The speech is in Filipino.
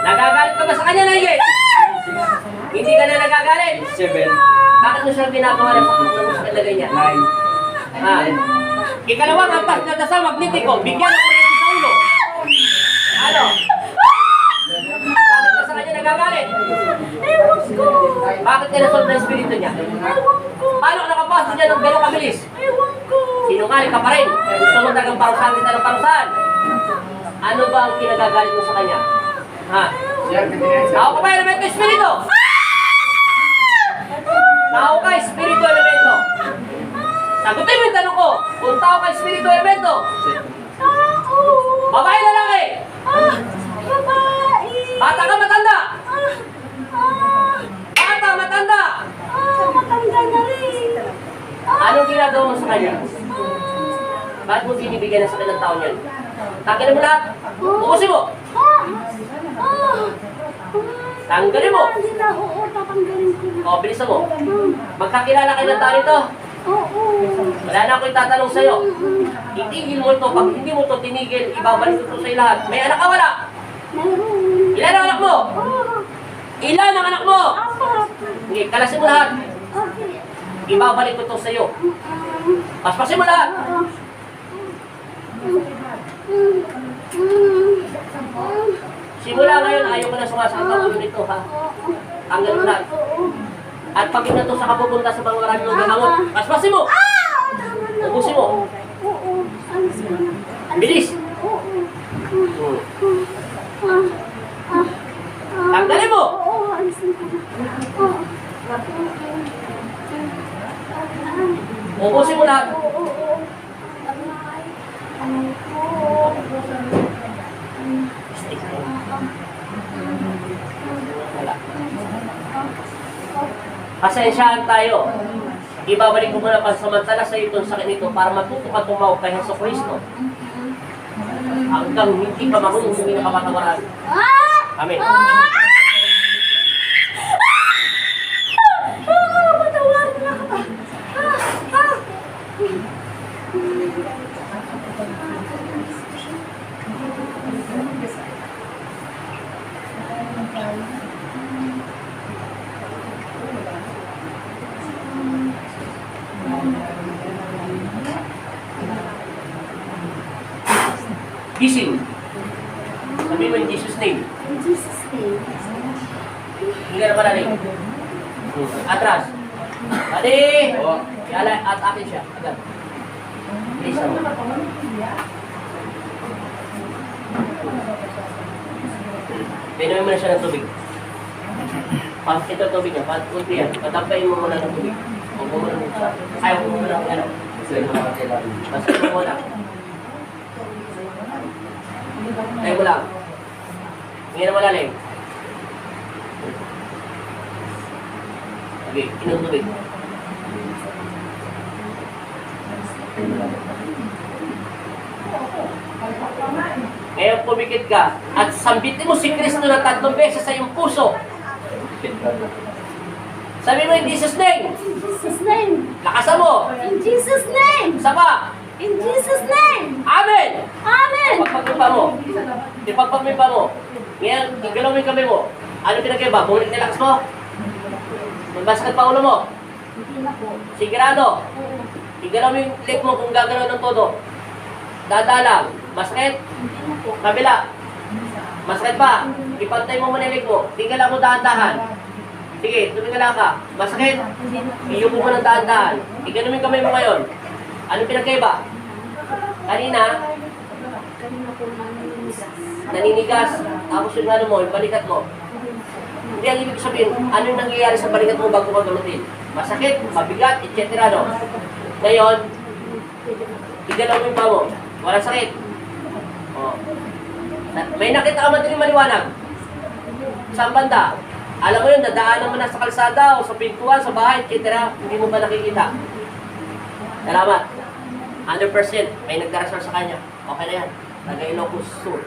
Nagagalit ka ba sa kanya, Nigel? Hindi ka na nagagalit. 7. Bakit mo siya ginagawa na sa kalagay niya? 9. Ha? Ikalawang ampas na dasal magnetiko, bigyan ng kuryente sa ulo. Ano? Bakit ka sa kanya nagagalit? Ewan ko. Bakit ka nasolve na espiritu niya? Ewan ko. Paano ka nakapasok niya ng gano'ng kabilis? Ewan ko. Sinungaling ka pa rin. Gusto mo talagang parusahan kita ng parusahan. Ano ba ang kinagagalit mo sa kanya? Ha? Tao ka ba, elemento espiritu? Tao ka, espiritu, elemento. Sagutin mo yung tanong ko. Kung tao ka, espiritu, elemento. Tao. Babae, lalaki. Babae. Bata ka, matanda. Ah. Bata, matanda. Matanda na rin. Anong ginagawa mo sa kanya? Bakit mo binibigyan ng sakit ng tao niyan? Tanggalin mo lahat. Ubusin mo. Tanggalin mo. Hindi na, oo, tatanggalin ko. O, bilisan mo. Magkakilala kayo ng tao nito. Oo. Wala na akong tatanong sa'yo. Itigil mo ito. Pag hindi mo ito tinigil, ibabalik ko ito sa'yo lahat. May anak ka wala? Meron. Ilan ang anak mo? Ilan ang anak mo? Apat. Hindi, kalasin mo lahat. Okay. Ibabalik ko ito sa'yo. Paspasin mo lahat. Simula ngayon, ayaw ko na sumasakit ang ulo nito, ha? Tanggal mo lahat. At pag ito sa kapupunta sa mga maraming gagamot, paspasin mo! Ubusin mo! Oo. Alis ko na. Bilis! Oo. Tanggalin mo! Oo, alisin ko na. Oo. Ubusin mo lahat. Oo. Aray ko. Wala. Pasensyahan tayo. Ibabalik ko muna pansamantala sa iyo itong sakit nito para matuto ka tumawag kay Jesucristo. Hanggang hindi ka marunong humingi ng kapatawaran. Amen. Patawarin na ka ba? Gising. Sabi mo in Jesus' name. In Jesus' name. Hindi ka na malalim. Atras. Adi! Yala, at akin siya. Agad. Bilis mo. Pinuhin mo na siya ng tubig. Ito tubig niya. Kunti yan. Patampayin mo muna ng tubig. Huwag mo muna ng siya. Ayaw mo muna ng ano. Basta mo muna. Tayo mo lang. Hindi na malalim. Okay, inom tubig. Ngayon pumikit ka at sambitin mo si Kristo na 3 beses sa iyong puso. Sabi mo in Jesus' name. In Jesus' name. Lakasan mo. In Jesus' name. Isa pa. In Jesus' name. Amen. Amen. Ipagpagmimpa mo. Ipagpagmimpa mo. Ngayon, igalaw mo yung kamay mo. Ano pinagkaiba? Bumalik nilakas mo? Magbasakit pa ulo mo? Hindi na po. Sigurado. Igalaw mo yung leg mo kung gagalaw ng todo. Dadalang. Masakit. Hindi na po. Kabila. Masakit pa. Ipantay mo muna yung leg mo. Tingala mo dahan-dahan. Sige, tumingala ka. Masakit. Hindi na po. Iyupo mo ng dahan-dahan. Igalaw mo yung kamay mo ngayon. Ano pinagkaiba? Kanina, Kanina po maninigas. naninigas. Tapos yung ano mo, yung balikat mo. Hindi ang ibig sabihin, ano yung nangyayari sa balikat mo bago ka gamutin? Masakit, mabigat, etc. No? Ngayon, igalaw mo yung paa mo. Walang sakit. Oh. May nakita ka madaling maliwanag. Saan banda? Alam mo yun, nadaanan mo na sa kalsada o sa pintuan, sa bahay, etc. Hindi mo ba nakikita? Salamat. 100%. May nagdarasal sa kanya. Okay na yan. Tagay Ilocos Sur.